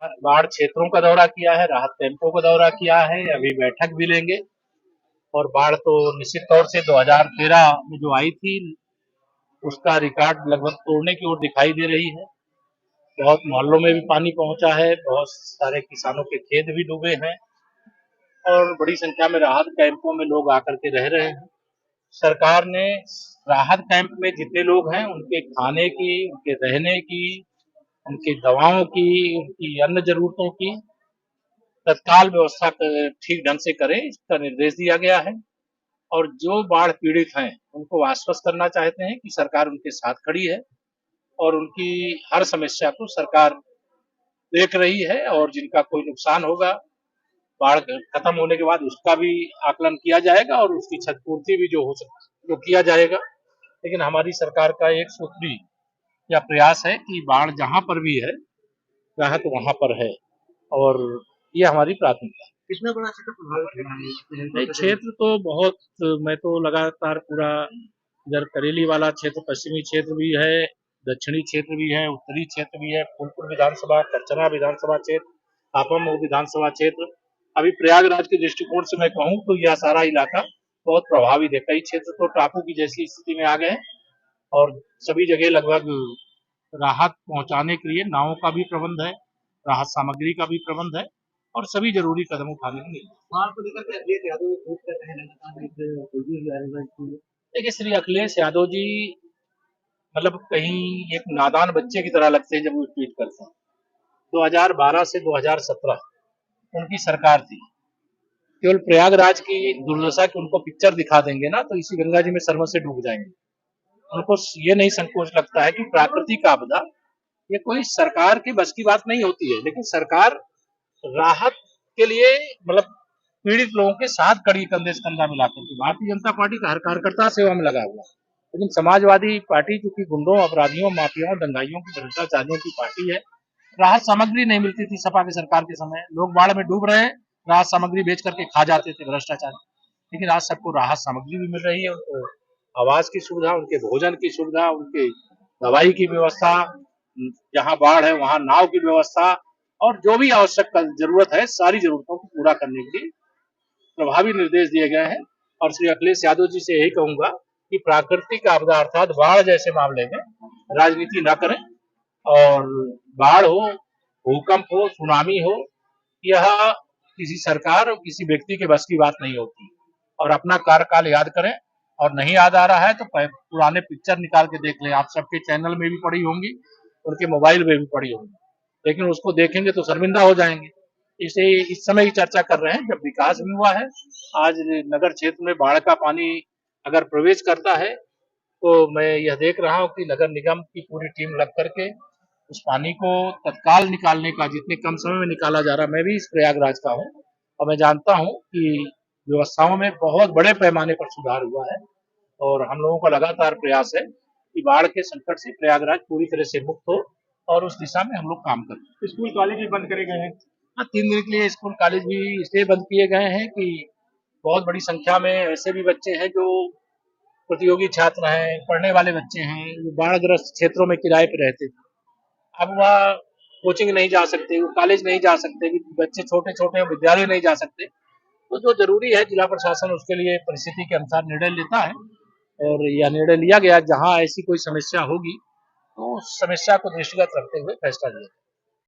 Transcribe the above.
बाढ़ क्षेत्रों का दौरा किया है, राहत कैंपों का दौरा किया है, अभी बैठक भी लेंगे। और बाढ़ तो निश्चित तौर से 2013 में जो आई थी, उसका रिकॉर्ड लगभग तोड़ने की ओर दिखाई दे रही है। बहुत मोहल्लों में भी पानी पहुंचा है, बहुत सारे किसानों के खेत भी डूबे हैं और बड़ी संख्या में राहत कैंपों में लोग आकर के रह रहे हैं। सरकार ने राहत कैंप में जितने लोग हैं, उनके खाने की, उनके रहने की, उनकी दवाओं की, उनकी अन्य जरूरतों की तत्काल व्यवस्था ठीक ढंग से करें, इसका निर्देश दिया गया है। और जो बाढ़ पीड़ित हैं, उनको आश्वस्त करना चाहते हैं कि सरकार उनके साथ खड़ी है और उनकी हर समस्या को सरकार देख रही है। और जिनका कोई नुकसान होगा बाढ़ खत्म होने के बाद, उसका भी आकलन किया जाएगा और उसकी क्षतिपूर्ति भी जो हो सकती वो किया जाएगा। लेकिन हमारी सरकार का एक सूत्री या प्रयास है कि बाढ़ जहां पर भी है, राहत वहां पर है और ये हमारी प्राथमिकता है। कितना बड़ा क्षेत्र प्रभावित है? क्षेत्र तो बहुत, मैं तो लगातार पूरा इधर करेली वाला क्षेत्र, पश्चिमी क्षेत्र भी है, दक्षिणी क्षेत्र भी है, उत्तरी क्षेत्र भी है, फूलपुर विधानसभा, करचना विधानसभा क्षेत्र, आपामऊ विधानसभा क्षेत्र। अभी प्रयागराज के दृष्टिकोण से मैं कहूँ तो यह सारा इलाका बहुत प्रभावित है। कई क्षेत्र तो टापू की जैसी स्थिति में आ गए और सभी जगह लगभग राहत पहुंचाने के लिए नावों का भी प्रबंध है, राहत सामग्री का भी प्रबंध है और सभी जरूरी कदम उठाने होंगे। बाढ़ को लेकर के अखिलेश यादव ट्वीट कर रहे हैं लगातार। देखिए, श्री अखिलेश यादव जी मतलब कहीं एक नादान बच्चे की तरह लगते हैं जब वो ट्वीट करते हैं। 2012 से 2017 उनकी सरकार थी। केवल प्रयागराज की दुर्दशा की उनको पिक्चर दिखा देंगे ना, तो इसी गंगा जी में सरमत से डूब जाएंगे। उनको ये नहीं संकोच लगता है कि प्राकृतिक आपदा ये कोई सरकार की बस की बात नहीं होती है, लेकिन सरकार राहत के लिए मतलब पीड़ित लोगों के साथ खड़ी, कंधे से कंधा मिलाकर के। भारतीय जनता पार्टी का हर कार्यकर्ता सेवा में लगा हुआ, लेकिन समाजवादी पार्टी चूंकि गुंडों, अपराधियों, माफियाओं, दंगाइयों की, भ्रष्टाचारियों की पार्टी है। राहत सामग्री नहीं मिलती थी सपा की सरकार के समय, लोग बाढ़ में डूब रहे, राहत सामग्री बेच करके खा जाते थे भ्रष्टाचारी। लेकिन आज सबको राहत सामग्री भी मिल रही है, उनको आवास की सुविधा, उनके भोजन की सुविधा, उनके दवाई की व्यवस्था, जहाँ बाढ़ है वहां नाव की व्यवस्था और जो भी आवश्यक जरूरत है, सारी जरूरतों को पूरा करने के लिए प्रभावी निर्देश दिए गए हैं। और श्री अखिलेश यादव जी से यही कहूंगा कि प्राकृतिक आपदा अर्थात बाढ़ जैसे मामले में राजनीति न करें। और बाढ़ हो, भूकंप हो, सुनामी हो, यह किसी सरकार और किसी व्यक्ति के बस की बात नहीं होती। और अपना कार्यकाल याद करें, और नहीं याद आ रहा है तो पुराने पिक्चर निकाल के देख लें। आप सबके चैनल में भी पड़ी होंगी, उनके मोबाइल में भी पड़ी होंगी, लेकिन उसको देखेंगे तो शर्मिंदा हो जाएंगे। इसे इस समय की चर्चा कर रहे हैं जब विकास भी हुआ है। आज नगर क्षेत्र में बाढ़ का पानी अगर प्रवेश करता है तो मैं यह देख रहा हूं कि नगर निगम की पूरी टीम लग करके उस पानी को तत्काल निकालने का, जितने कम समय में निकाला जा रहा है। मैं भी इस प्रयागराज का हूँ और मैं जानता हूँ कि व्यवस्थाओं में बहुत बड़े पैमाने पर सुधार हुआ है और हम लोगों का लगातार प्रयास है कि बाढ़ के संकट से प्रयागराज पूरी तरह से मुक्त हो और उस दिशा में हम लोग काम करें। स्कूल कॉलेज भी बंद करे गए हैं। हाँ, 3 दिन के लिए स्कूल कॉलेज भी इसलिए बंद किए गए हैं कि बहुत बड़ी संख्या में ऐसे भी बच्चे हैं जो प्रतियोगी छात्र हैं, पढ़ने वाले बच्चे हैं, जो बाढ़ग्रस्त क्षेत्रों में किराए पे रहते थे। अब वह कोचिंग नहीं जा सकते, वो कॉलेज नहीं जा सकते, बच्चे छोटे छोटे विद्यालय नहीं जा सकते। तो जो जरूरी है, जिला प्रशासन उसके लिए परिस्थिति के अनुसार निर्णय लेता है और यह निर्णय लिया गया। जहां ऐसी कोई समस्या होगी तो उस समस्या को दृष्टिगत रखते हुए फैसला लिया।